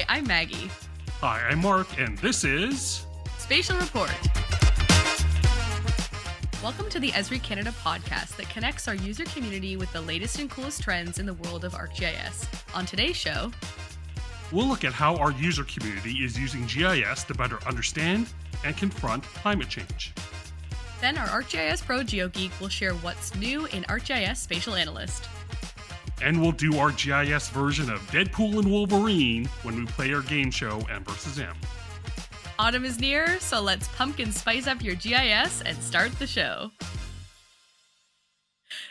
I'm Maggie. Hi, I'm Mark, and this is Spatial Report. Welcome to the Esri Canada podcast that connects our user community with the latest and coolest trends in the world of ArcGIS. On today's show, we'll look at how our user community is using GIS to better understand and confront climate change. Then our ArcGIS Pro GeoGeek will share what's new in ArcGIS Spatial Analyst. And we'll do our GIS version of Deadpool and Wolverine when we play our game show M vs. M. Autumn is near, so let's pumpkin spice up your GIS and start the show.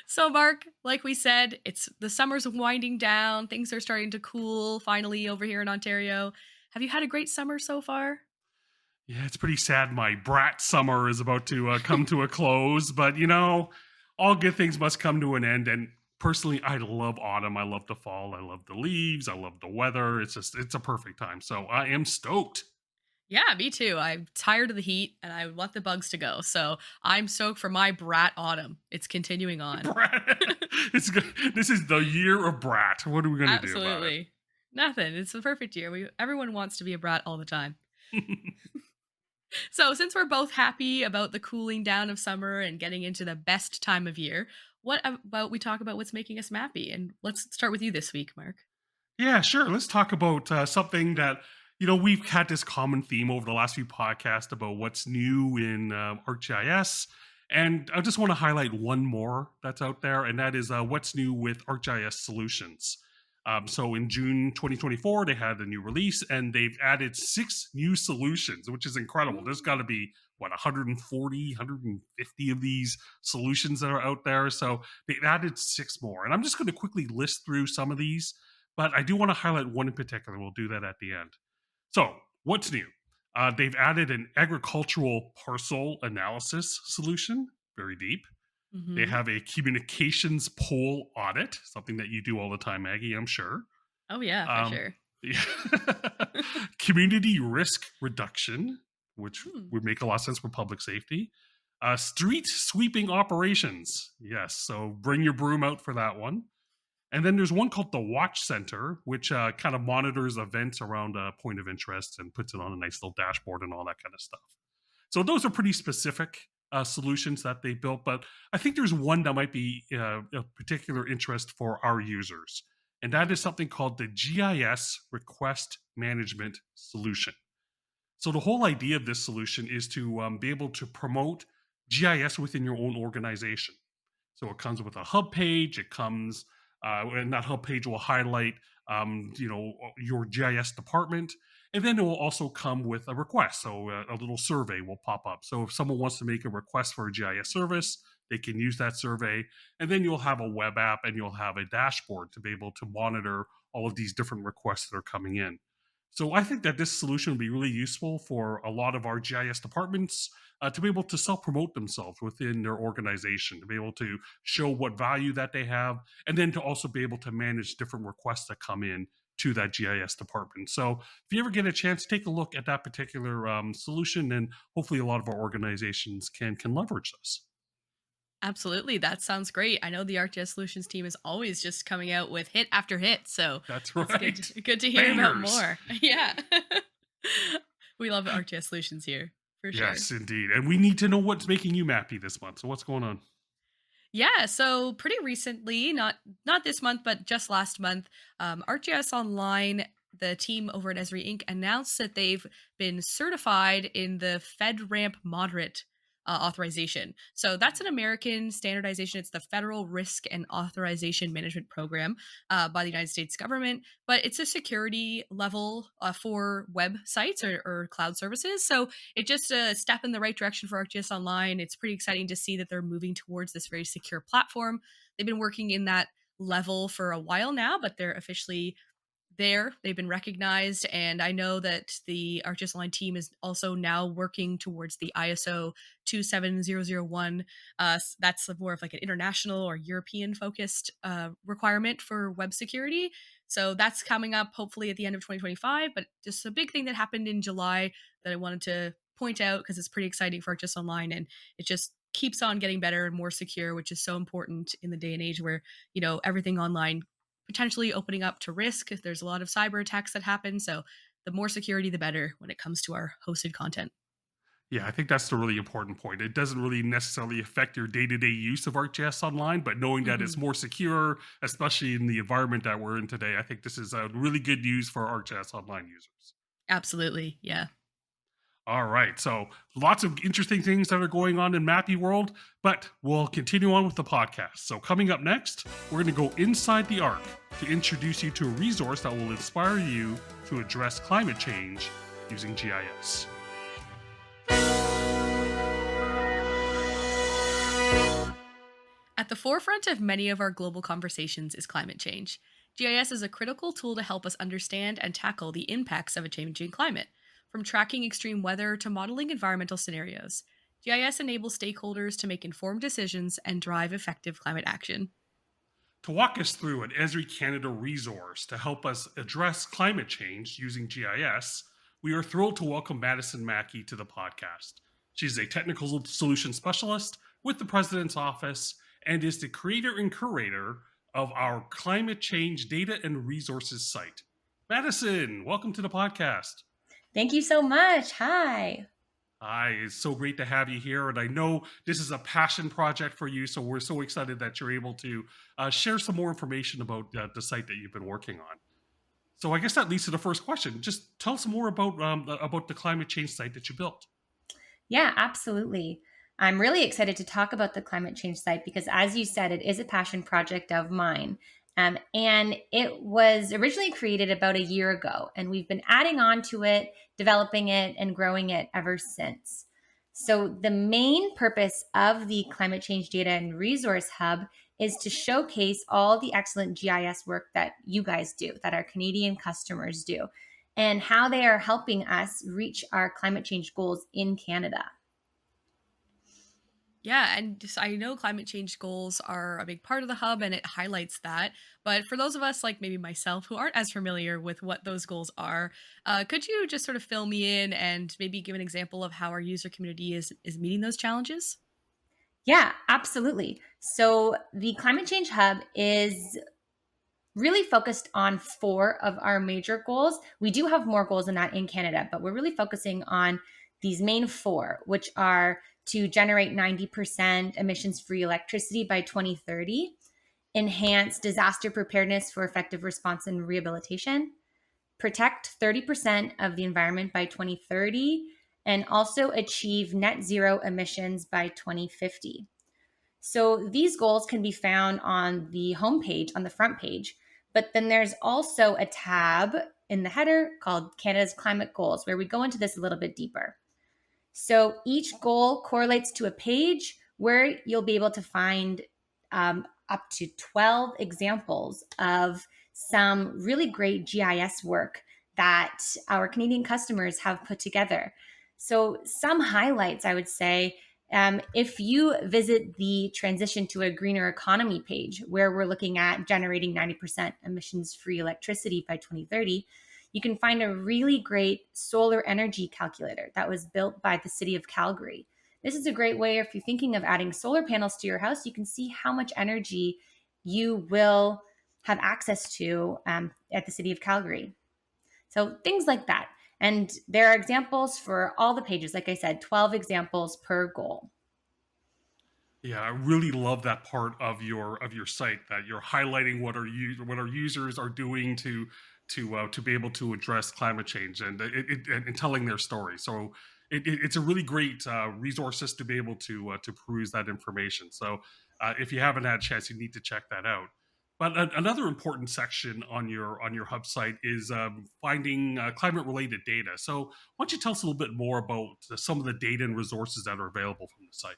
So Mark, like we said, the summer's winding down, things are starting to cool finally over here in Ontario. Have you had a great summer so far? Yeah, it's pretty sad my brat summer is about to come to a close, but all good things must come to an end, and personally, I love autumn. I love the fall. I love the leaves. I love the weather. It's a perfect time. So I am stoked. Yeah, me too. I'm tired of the heat and I want the bugs to go. So I'm stoked for my brat autumn. It's continuing on. Brat. It's good. This is the year of brat. What are we going to do about it? Absolutely. Nothing. It's the perfect year. Everyone wants to be a brat all the time. So since we're both happy about the cooling down of summer and getting into the best time of year, what about we talk about what's making us Mappy? And let's start with you this week, Mark. Yeah, sure. Let's talk about something that, we've had this common theme over the last few podcasts about what's new in ArcGIS. And I just want to highlight one more that's out there, and that is what's new with ArcGIS Solutions. So in June 2024, they had a new release, and they've added 6 new solutions, which is incredible. There's got to be, 140, 150 of these solutions that are out there. So they've added 6 more. And I'm just going to quickly list through some of these, but I do want to highlight one in particular. We'll do that at the end. So what's new? They've added an agricultural parcel analysis solution, very deep. Mm-hmm. They have a communications pole audit, something that you do all the time, Maggie, I'm sure. Oh, yeah, for sure. Yeah. Community risk reduction, which would make a lot of sense for public safety. Street sweeping operations. Yes, so bring your broom out for that one. And then there's one called the Watch Center, which kind of monitors events around a point of interest and puts it on a nice little dashboard and all that kind of stuff. So those are pretty specific solutions that they built, but I think there's one that might be of particular interest for our users, and that is something called the GIS Request Management Solution. So the whole idea of this solution is to be able to promote GIS within your own organization. So it comes with a hub page. It comes, and that hub page will highlight, your GIS department. And then it will also come with a request. So a little survey will pop up. So if someone wants to make a request for a GIS service, they can use that survey. And then you'll have a web app and you'll have a dashboard to be able to monitor all of these different requests that are coming in. So I think that this solution would be really useful for a lot of our GIS departments to be able to self-promote themselves within their organization, to be able to show what value that they have, and then to also be able to manage different requests that come in to that GIS department. So if you ever get a chance, take a look at that particular solution, and hopefully a lot of our organizations can leverage this. Absolutely. That sounds great. I know the ArcGIS Solutions team is always just coming out with hit after hit. So that's right. It's good to hear about more. Yeah. We love ArcGIS Solutions here, for sure. Yes, indeed. And we need to know what's making you Mappy this month. So what's going on? Yeah, so pretty recently, not this month, but just last month, ArcGIS Online, the team over at Esri Inc. announced that they've been certified in the FedRAMP Moderate authorization. So that's an American standardization. It's the Federal Risk and Authorization Management Program by the United States government, but it's a security level for websites or cloud services. So it's just a step in the right direction for ArcGIS Online. It's pretty exciting to see that they're moving towards this very secure platform. They've been working in that level for a while now, but they're officially there. They've been recognized, and I know that the ArcGIS Online team is also now working towards the ISO 27001. That's more of like an international or European focused requirement for web security. So that's coming up hopefully at the end of 2025, but just a big thing that happened in July that I wanted to point out because it's pretty exciting for ArcGIS Online, and it just keeps on getting better and more secure, which is so important in the day and age where, everything online potentially opening up to risk if there's a lot of cyber attacks that happen. So the more security, the better when it comes to our hosted content. Yeah, I think that's the really important point. It doesn't really necessarily affect your day-to-day use of ArcGIS Online, but knowing that it's Mhm. more secure, especially in the environment that we're in today, I think this is really good news for ArcGIS Online users. Absolutely. Yeah. All right, so lots of interesting things that are going on in Mappy world, but we'll continue on with the podcast. So coming up next, we're going to go inside the Arc to introduce you to a resource that will inspire you to address climate change using GIS. At the forefront of many of our global conversations is climate change. GIS is a critical tool to help us understand and tackle the impacts of a changing climate, from tracking extreme weather to modeling environmental scenarios. GIS enables stakeholders to make informed decisions and drive effective climate action. To walk us through an Esri Canada resource to help us address climate change using GIS, we are thrilled to welcome Madison Mackey to the podcast. She's a technical solution specialist with the President's Office and is the creator and curator of our climate change data and resources site. Madison, welcome to the podcast. Thank you so much. Hi. Hi, it's so great to have you here. And I know this is a passion project for you. So we're so excited that you're able to share some more information about the site that you've been working on. So I guess that leads to the first question. Just tell us more about the climate change site that you built. Yeah, absolutely. I'm really excited to talk about the climate change site because, as you said, it is a passion project of mine. And it was originally created about a year ago, and we've been adding on to it, developing it, and growing it ever since. So, the main purpose of the Climate Change Data and Resource Hub is to showcase all the excellent GIS work that you guys do, that our Canadian customers do, and how they are helping us reach our climate change goals in Canada. Yeah, and just, I know climate change goals are a big part of the hub and it highlights that. But for those of us like maybe myself who aren't as familiar with what those goals are, could you just sort of fill me in and maybe give an example of how our user community is meeting those challenges? Yeah, absolutely. So the Climate Change Hub is really focused on four of our major goals. We do have more goals than that in Canada, but we're really focusing on these main four, which are to generate 90% emissions free electricity by 2030, enhance disaster preparedness for effective response and rehabilitation, protect 30% of the environment by 2030, and also achieve net zero emissions by 2050. So these goals can be found on the homepage, on the front page, but then there's also a tab in the header called Canada's Climate Goals, where we go into this a little bit deeper. So each goal correlates to a page where you'll be able to find up to 12 examples of some really great GIS work that our Canadian customers have put together. So some highlights, I would say, if you visit the transition to a greener economy page, where we're looking at generating 90% emissions free electricity by 2030, you can find a really great solar energy calculator that was built by the city of Calgary. This is a great way if you're thinking of adding solar panels to your house, you can see how much energy you will have access to at the city of Calgary. So things like that. And there are examples for all the pages. Like I said, 12 examples per goal. Yeah, I really love that part of your site that you're highlighting what our users are doing to be able to address climate change and telling their story. So it's a really great resources to be able to peruse that information. So if you haven't had a chance, you need to check that out. But another important section on your hub site is finding climate related data. So why don't you tell us a little bit more about some of the data and resources that are available from the site?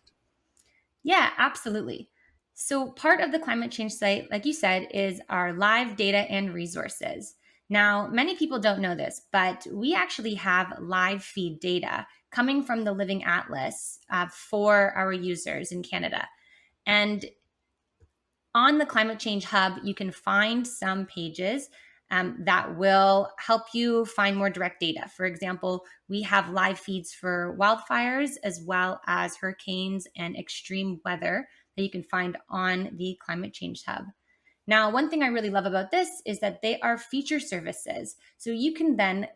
Yeah, absolutely. So, part of the climate change site, like you said, is our live data and resources. Now, many people don't know this, but we actually have live feed data coming from the Living Atlas for our users in Canada. And on the Climate Change Hub, you can find some pages that will help you find more direct data. For example, we have live feeds for wildfires as well as hurricanes and extreme weather that you can find on the Climate Change Hub. Now, one thing I really love about this is that they are feature services. So you can then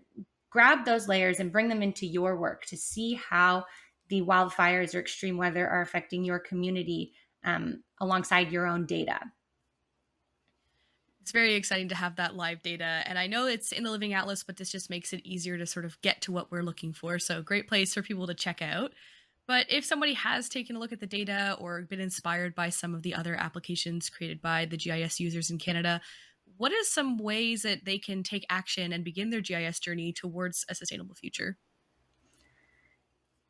grab those layers and bring them into your work to see how the wildfires or extreme weather are affecting your community alongside your own data. It's very exciting to have that live data. And I know it's in the Living Atlas, but this just makes it easier to sort of get to what we're looking for. So, great place for people to check out. But if somebody has taken a look at the data or been inspired by some of the other applications created by the GIS users in Canada, what is some ways that they can take action and begin their GIS journey towards a sustainable future?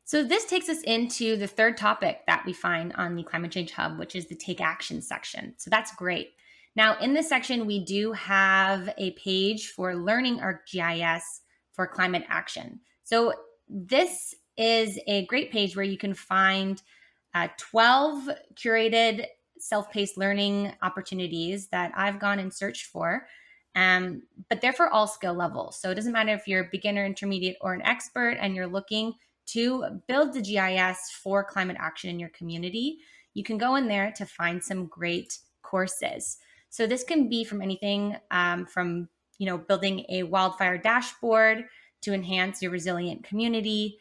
So this takes us into the third topic that we find on the Climate Change Hub, which is the Take Action section. So that's great. Now, in this section, we do have a page for learning ArcGIS for climate action. So this is a great page where you can find 12 curated self-paced learning opportunities that I've gone and searched for. But they're for all skill levels. So it doesn't matter if you're a beginner, intermediate, or an expert and you're looking to build the GIS for climate action in your community. You can go in there to find some great courses. So this can be from anything from building a wildfire dashboard to enhance your resilient community.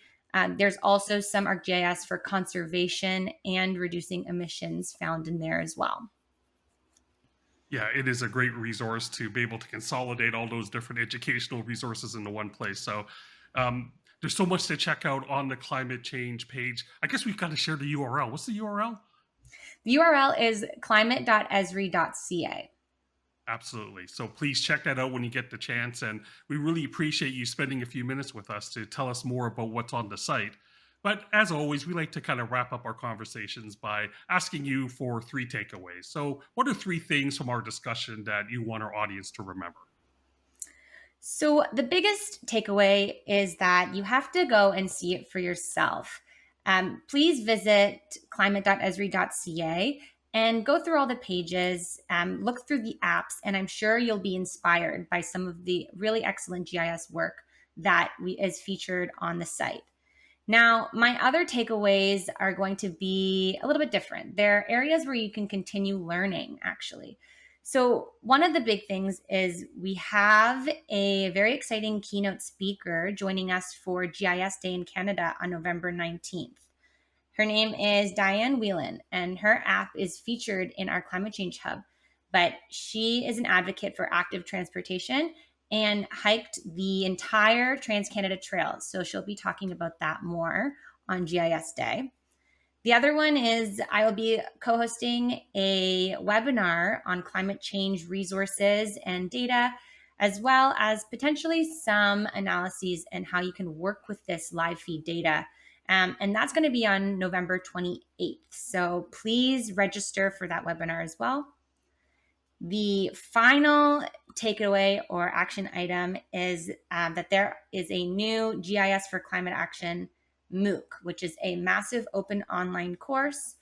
There's also some ArcGIS for conservation and reducing emissions found in there as well. Yeah, it is a great resource to be able to consolidate all those different educational resources into one place. So there's so much to check out on the climate change page. I guess we've got to share the URL. What's the URL? The URL is climate.esri.ca. Absolutely. So please check that out when you get the chance. And we really appreciate you spending a few minutes with us to tell us more about what's on the site. But as always, we like to kind of wrap up our conversations by asking you for 3 takeaways. So what are 3 things from our discussion that you want our audience to remember? So the biggest takeaway is that you have to go and see it for yourself. Please visit climate.esri.ca and go through all the pages, look through the apps, and I'm sure you'll be inspired by some of the really excellent GIS work that is featured on the site. Now, my other takeaways are going to be a little bit different. There are areas where you can continue learning, actually. So one of the big things is we have a very exciting keynote speaker joining us for GIS Day in Canada on November 19th. Her name is Diane Whelan, and her app is featured in our Climate Change Hub. But she is an advocate for active transportation and hiked the entire Trans-Canada Trail. So she'll be talking about that more on GIS Day. The other one is I will be co-hosting a webinar on climate change resources and data, as well as potentially some analyses and how you can work with this live feed data. And that's going to be on November 28th. So please register for that webinar as well. The final takeaway or action item is that there is a new GIS for climate action MOOC, which is a massive open online course.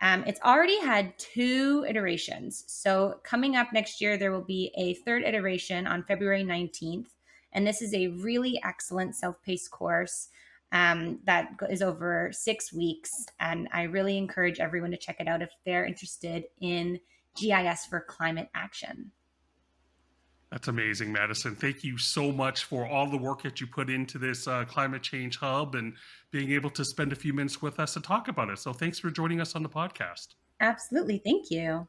It's already had 2 iterations. So coming up next year, there will be a 3rd iteration on February 19th. And this is a really excellent self-paced course that is over 6 weeks. And I really encourage everyone to check it out if they're interested in GIS for climate action. That's amazing, Madison. Thank you so much for all the work that you put into this Climate Change Hub and being able to spend a few minutes with us to talk about it. So thanks for joining us on the podcast. Absolutely. Thank you.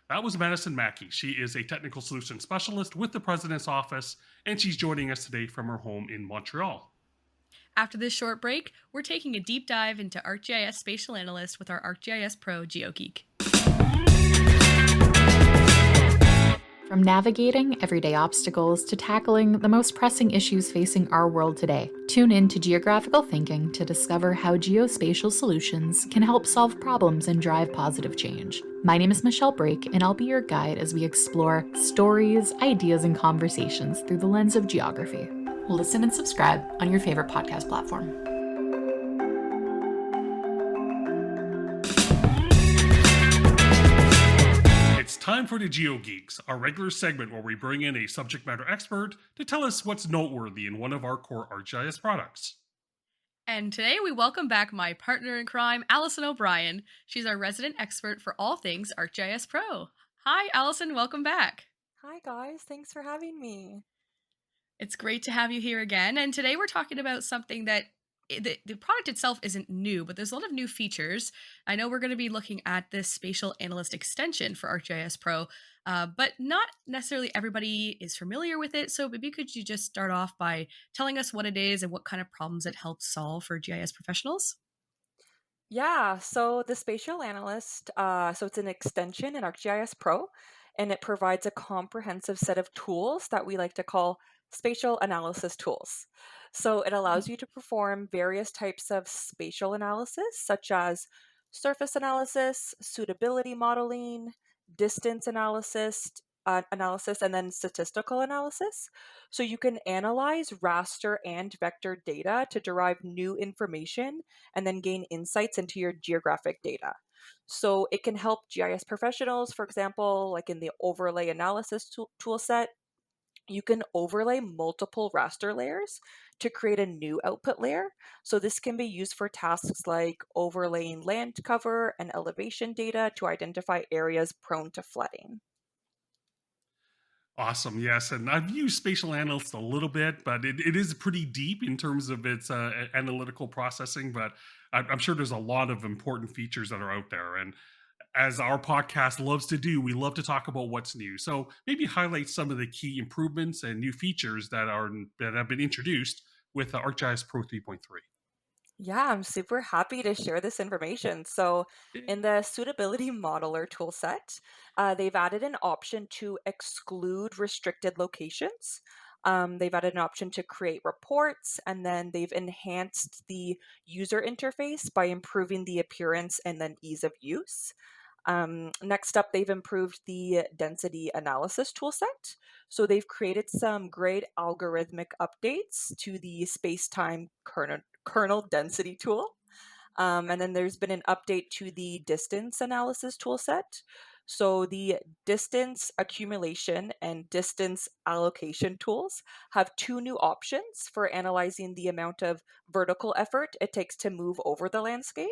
That was Madison Mackey. She is a technical solutions specialist with the President's Office, and she's joining us today from her home in Montreal. After this short break, we're taking a deep dive into ArcGIS Spatial Analyst with our ArcGIS Pro GeoGeek. From navigating everyday obstacles to tackling the most pressing issues facing our world today, tune in to Geographical Thinking to discover how geospatial solutions can help solve problems and drive positive change. My name is Michelle Brake, and I'll be your guide as we explore stories, ideas, and conversations through the lens of geography. Listen and subscribe on your favorite podcast platform. It's time for the GeoGeeks, our regular segment where we bring in a subject matter expert to tell us what's noteworthy in one of our core ArcGIS products. And today we welcome back my partner in crime, Allison O'Brien. She's our resident expert for all things ArcGIS Pro. Hi, Allison. Welcome back. Hi, guys. Thanks for having me. It's great to have you here again. And today we're talking about something that the product itself isn't new, but there's a lot of new features. I know we're going to be looking at this spatial analyst extension for ArcGIS Pro, but not necessarily everybody is familiar with it. So maybe could you just start off by telling us what it is and what kind of problems it helps solve for GIS professionals? Yeah, so the Spatial Analyst, so it's an extension in ArcGIS Pro, and it provides a comprehensive set of tools that we like to call spatial analysis tools. So it allows you to perform various types of spatial analysis, such as surface analysis, suitability modeling, distance analysis, and then statistical analysis. So you can analyze raster and vector data to derive new information and then gain insights into your geographic data. So it can help GIS professionals, for example, like in the overlay analysis tool set, you can overlay multiple raster layers to create a new output layer. So this can be used for tasks like overlaying land cover and elevation data to identify areas prone to flooding. Awesome. Yes. And I've used Spatial Analyst a little bit, but it is pretty deep in terms of its analytical processing. But I'm sure there's a lot of important features that are out there. And as our podcast loves to do, we love to talk about what's new. So maybe highlight some of the key improvements and new features that have been introduced with ArcGIS Pro 3.3. Yeah, I'm super happy to share this information. So, in the suitability modeler toolset, they've added an option to exclude restricted locations. They've added an option to create reports, and then they've enhanced the user interface by improving the appearance and then ease of use. Next up, they've improved the density analysis toolset. So they've created some great algorithmic updates to the space-time kernel density tool. And then there's been an update to the distance analysis toolset. So the distance accumulation and distance allocation tools have two new options for analyzing the amount of vertical effort it takes to move over the landscape.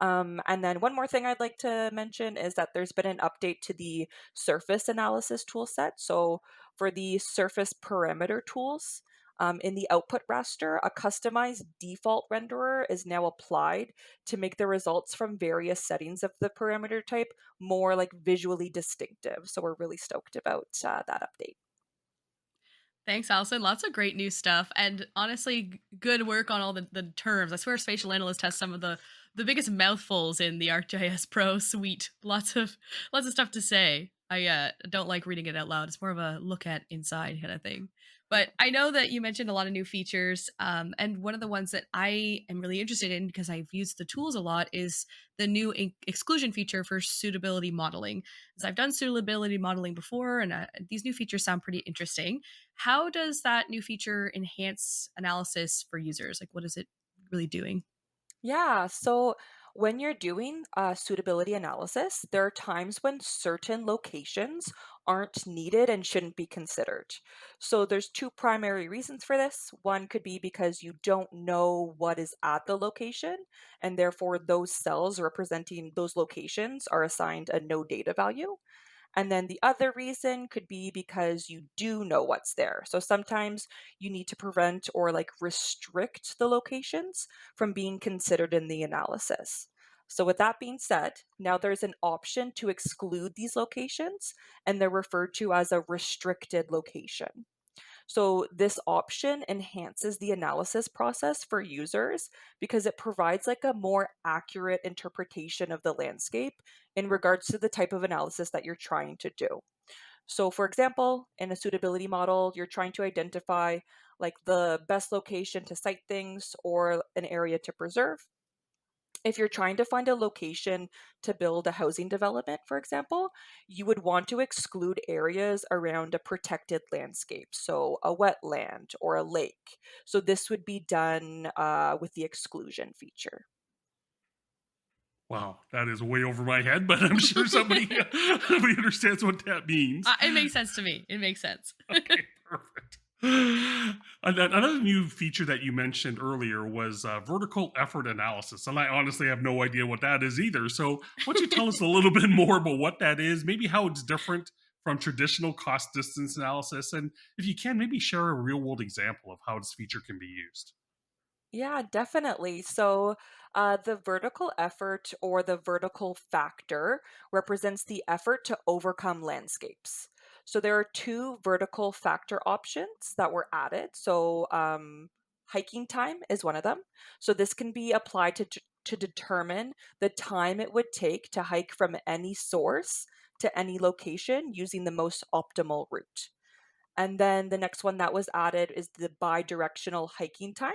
And then one more thing I'd like to mention is that there's been an update to the surface analysis toolset. So for the surface parameter tools, in the output raster, a customized default renderer is now applied to make the results from various settings of the parameter type more like visually distinctive. So we're really stoked about that update. Thanks, Allison. Lots of great new stuff, and honestly, good work on all the terms. I swear, Spatial Analyst has some of the biggest mouthfuls in the ArcGIS Pro suite. Lots of stuff to say. I don't like reading it out loud. It's more of a look at inside kind of thing. But I know that you mentioned a lot of new features, and one of the ones that I am really interested in because I've used the tools a lot is the new exclusion feature for suitability modeling. As I've done suitability modeling before, and these new features sound pretty interesting. How does that new feature enhance analysis for users? Like, what is it really doing? Yeah, so when you're doing suitability analysis, there are times when certain locations aren't needed and shouldn't be considered. So there's two primary reasons for this. One could be because you don't know what is at the location, and therefore those cells representing those locations are assigned a no data value. And then the other reason could be because you do know what's there. So sometimes you need to prevent or like restrict the locations from being considered in the analysis. So, with that being said, now there's an option to exclude these locations, and they're referred to as a restricted location. So, this option enhances the analysis process for users because it provides like a more accurate interpretation of the landscape in regards to the type of analysis that you're trying to do. So, for example, in a suitability model, you're trying to identify like the best location to site things or an area to preserve. If you're trying to find a location to build a housing development, for example, you would want to exclude areas around a protected landscape, so a wetland or a lake. So this would be done with the exclusion feature. Wow, that is way over my head, but I'm sure somebody understands what that means. It makes sense to me. It makes sense. Okay, perfect. Another new feature that you mentioned earlier was vertical effort analysis. And I honestly have no idea what that is either. So, why don't you tell us a little bit more about what that is, maybe how it's different from traditional cost distance analysis? And if you can, maybe share a real world example of how this feature can be used. Yeah, definitely. So, the vertical effort or the vertical factor represents the effort to overcome landscapes. So, there are two vertical factor options that were added. So, hiking time is one of them. So, this can be applied to determine the time it would take to hike from any source to any location using the most optimal route. And then the next one that was added is the bidirectional hiking time.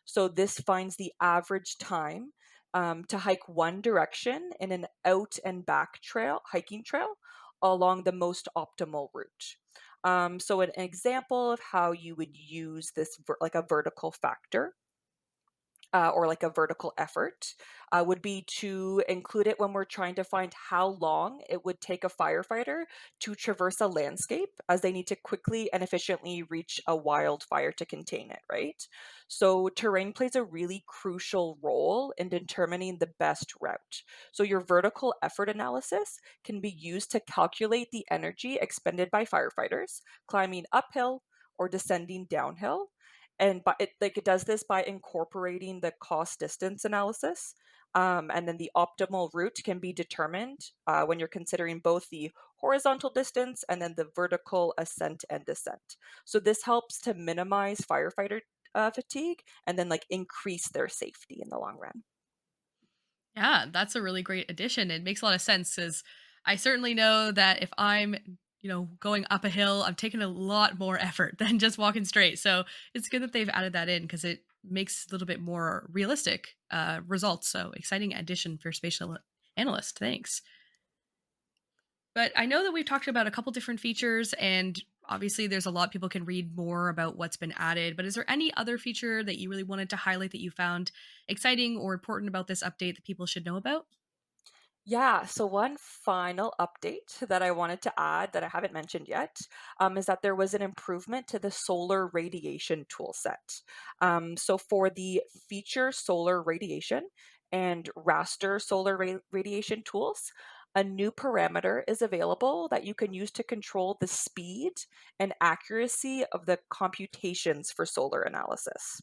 So this finds the average time to hike one direction in an out and back trail, hiking trail, along the most optimal route. So an example of how you would use this like a vertical factor or like a vertical effort would be to include it when we're trying to find how long it would take a firefighter to traverse a landscape as they need to quickly and efficiently reach a wildfire to contain it, right? So, terrain plays a really crucial role in determining the best route. So, your vertical effort analysis can be used to calculate the energy expended by firefighters climbing uphill or descending downhill, and it does this by incorporating the cost distance analysis, and then the optimal route can be determined when you're considering both the horizontal distance and then the vertical ascent and descent. So this helps to minimize firefighter fatigue and then like increase their safety in the long run. Yeah, that's a really great addition. It makes a lot of sense because I certainly know that if I'm, going up a hill, I'm taking a lot more effort than just walking straight. So it's good that they've added that in because it makes a little bit more realistic results. So exciting addition for spatial analyst. Thanks. But I know that we've talked about a couple different features, and obviously there's a lot people can read more about what's been added. But is there any other feature that you really wanted to highlight that you found exciting or important about this update that people should know about? Yeah, so one final update that I wanted to add that I haven't mentioned yet is that there was an improvement to the solar radiation tool set. So for the feature solar radiation and raster solar radiation tools, a new parameter is available that you can use to control the speed and accuracy of the computations for solar analysis.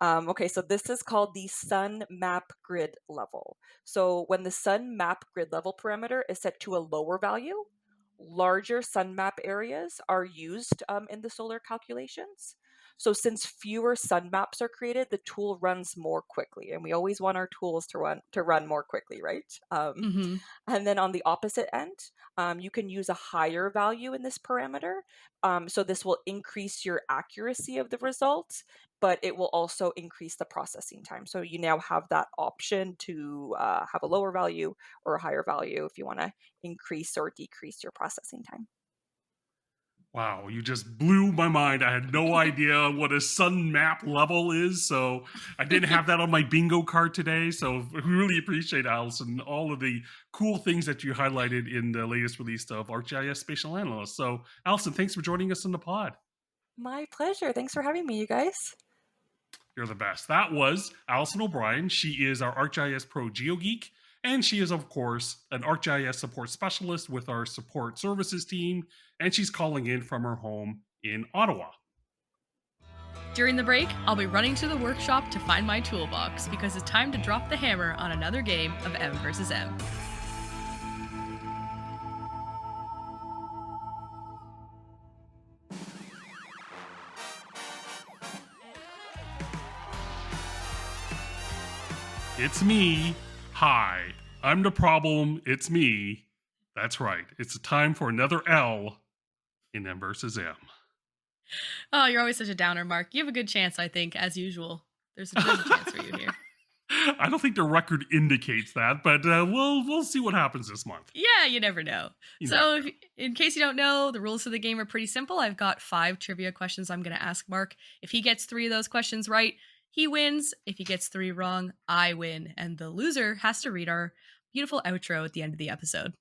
Okay, so this is called the sun map grid level. So when the sun map grid level parameter is set to a lower value, larger sun map areas are used in the solar calculations. So since fewer sun maps are created, the tool runs more quickly, and we always want our tools to run more quickly, right? Hmm. And then on the opposite end, you can use a higher value in this parameter. So this will increase your accuracy of the results, but it will also increase the processing time. So you now have that option to have a lower value or a higher value if you want to increase or decrease your processing time. Wow, you just blew my mind. I had no idea what a sun map level is, so I didn't have that on my bingo card today. So we really appreciate Allison all of the cool things that you highlighted in the latest release of ArcGIS Spatial Analyst. So Allison, thanks for joining us on the pod. My pleasure. Thanks for having me, you guys. You're the best. That was Allison O'Brien. She is our ArcGIS Pro GeoGeek, and she is, of course, an ArcGIS support specialist with our support services team, and she's calling in from her home in Ottawa. During the break, I'll be running to the workshop to find my toolbox because it's time to drop the hammer on another game of M versus M. It's me. Hi. I'm the problem. It's me. That's right. It's time for another L in M versus M. Oh, you're always such a downer, Mark. You have a good chance, I think, as usual. There's a chance for you here. I don't think the record indicates that, but we'll see what happens this month. Yeah, you never know. You So, never know. in case you don't know, the rules of the game are pretty simple. I've got 5 trivia questions I'm going to ask Mark. If he gets 3 of those questions right, he wins. If he gets 3 wrong, I win. And the loser has to read our beautiful outro at the end of the episode.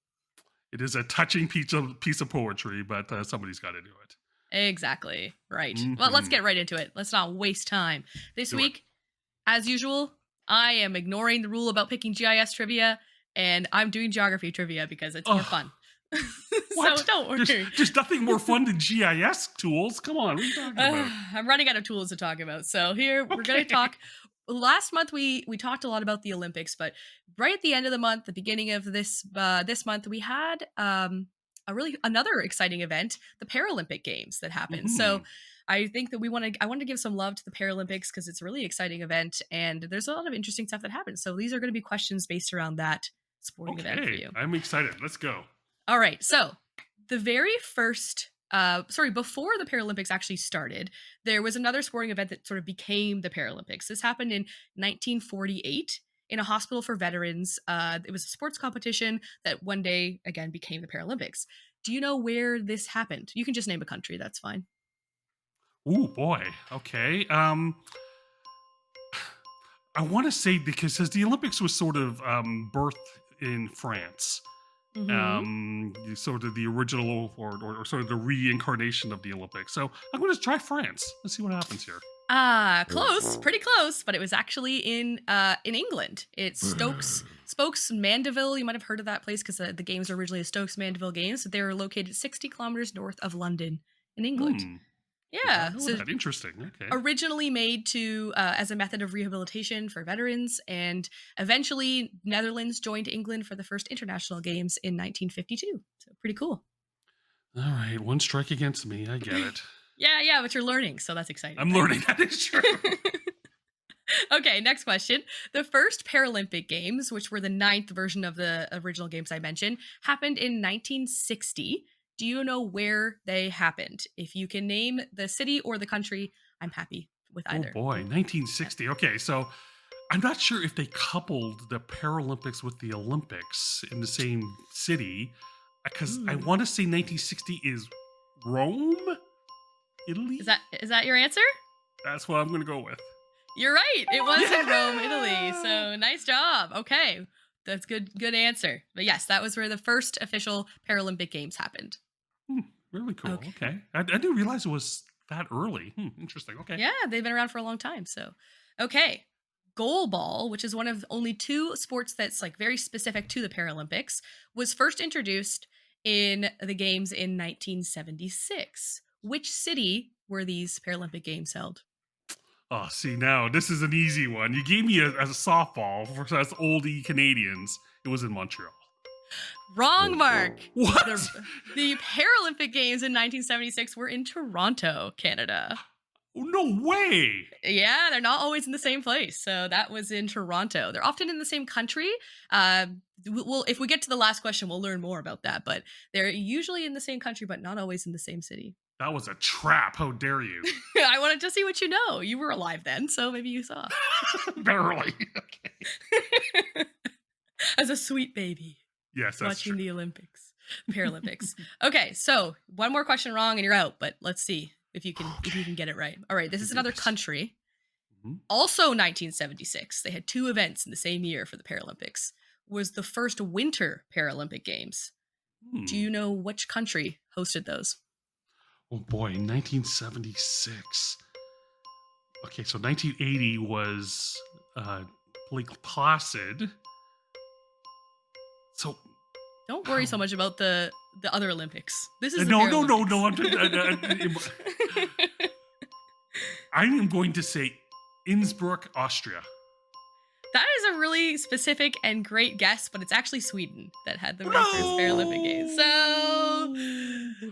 It is a touching piece of poetry, but somebody's got to do it. Exactly. Right. Well, let's get right into it. Let's not waste time. This week, as usual, I am ignoring the rule about picking GIS trivia, and I'm doing geography trivia because it's more fun. What? So don't worry. There's nothing more fun than GIS tools. Come on, what are you talking about? I'm running out of tools to talk about. So here we're going to talk. Last month we talked a lot about the Olympics, but right at the end of the month, the beginning of this month, we had another exciting event, the Paralympic Games that happened. So I think that I want to give some love to the Paralympics because it's a really exciting event and there's a lot of interesting stuff that happens. So these are going to be questions based around that sporting event for you. I'm excited. Let's go. All right. So the very first, before the Paralympics actually started, there was another sporting event that sort of became the Paralympics. This happened in 1948 in a hospital for veterans. It was a sports competition that one day, again, became the Paralympics. Do you know where this happened? You can just name a country. That's fine. Ooh, boy. Okay. I want to say because the Olympics was sort of birthed in France. Sort of the original or sort of the reincarnation of the Olympics. So I'm going to try France. Let's see what happens here. Close, pretty close, but it was actually in England. It's Spokes Mandeville. You might have heard of that place because the games were originally the Stokes Mandeville Games. They were located 60 kilometers north of London in England. Yeah, so that interesting. Okay. Originally made to as a method of rehabilitation for veterans, and eventually Netherlands joined England for the first international games in 1952. So pretty cool. All right, one strike against me. I get it. Yeah, but you're learning, so that's exciting. I'm learning. That is true. Okay, next question. The first Paralympic Games, which were the 9th version of the original games I mentioned, happened in 1960. Do you know where they happened? If you can name the city or the country, I'm happy with either. Oh boy, 1960. Okay, so I'm not sure if they coupled the Paralympics with the Olympics in the same city, because I want to say 1960 is Rome, Italy. Is that your answer? That's what I'm going to go with. You're right. It was in Rome, Italy. So nice job. Okay. That's good answer. But yes, that was where the first official Paralympic Games happened. Really cool. Okay. I didn't realize it was that early. Interesting. Okay. Yeah, they've been around for a long time. So, okay. Goalball, which is one of only 2 sports that's like very specific to the Paralympics, was first introduced in the games in 1976. Which city were these Paralympic Games held? Oh, see, now this is an easy one. You gave me a softball for us oldie Canadians. It was in Montreal. Wrong, Mark. What? The Paralympic Games in 1976 were in Toronto, Canada. No way. Yeah, they're not always in the same place. So that was in Toronto. They're often in the same country. If we get to the last question, we'll learn more about that. But they're usually in the same country, but not always in the same city. That was a trap. How dare you? I wanted to see what you know. You were alive then, so maybe you saw. Barely. Okay. As a sweet baby. Yes, that's watching true. The Olympics, Paralympics. Okay, so one more question wrong and you're out, but let's see if you can get it right. All right, this is another country. Also 1976. They had 2 events in the same year for the Paralympics. Was the first Winter Paralympic Games. Do you know which country hosted those? Oh boy, 1976. Okay, so 1980 was Lake Placid. So don't worry so much about the other Olympics. This is no. I am going to say Innsbruck, Austria. That is a really specific and great guess, but it's actually Sweden that had the first Paralympic Games. So,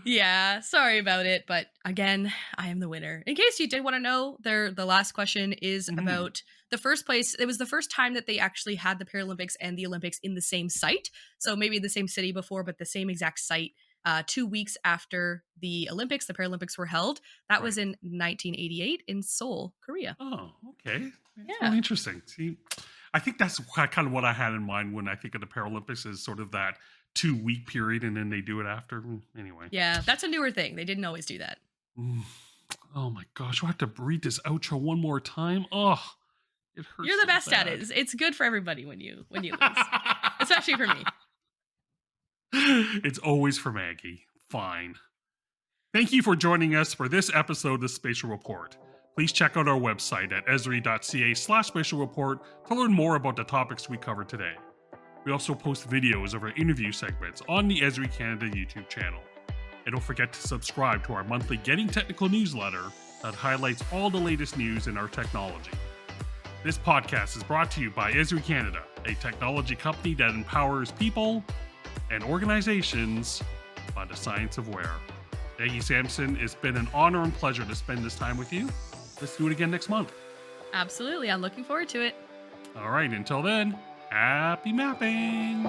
yeah, sorry about it. But again, I am the winner. In case you did want to know, the last question is about the first place. It was the first time that they actually had the Paralympics and the Olympics in the same site. So maybe the same city before, but the same exact site. 2 weeks after the Olympics, the Paralympics were held. That was in 1988 in Seoul, Korea. Oh, okay. That's Yeah. really interesting. See, I think that's kind of what I had in mind when I think of the Paralympics is sort of that 2-week period and then they do it after. Anyway. Yeah, that's a newer thing. They didn't always do that. Oh my gosh, do I have to read this outro one more time? Oh, it hurts. You're the so best bad. at it. It's good for everybody when you lose, especially for me. It's always for Maggie. Fine. Thank you for joining us for this episode of the Spatial Report. Please check out our website at esri.ca/spatial report to learn more about the topics we covered today. We also post videos of our interview segments on the Esri Canada YouTube channel. And don't forget to subscribe to our monthly Getting Technical newsletter that highlights all the latest news in our technology. This podcast is brought to you by Esri Canada, a technology company that empowers people and organizations by the science of where. Thank you, Samson. It's been an honor and pleasure to spend this time with you. Let's do it again next month. Absolutely. I'm looking forward to it. All right. Until then, happy mapping.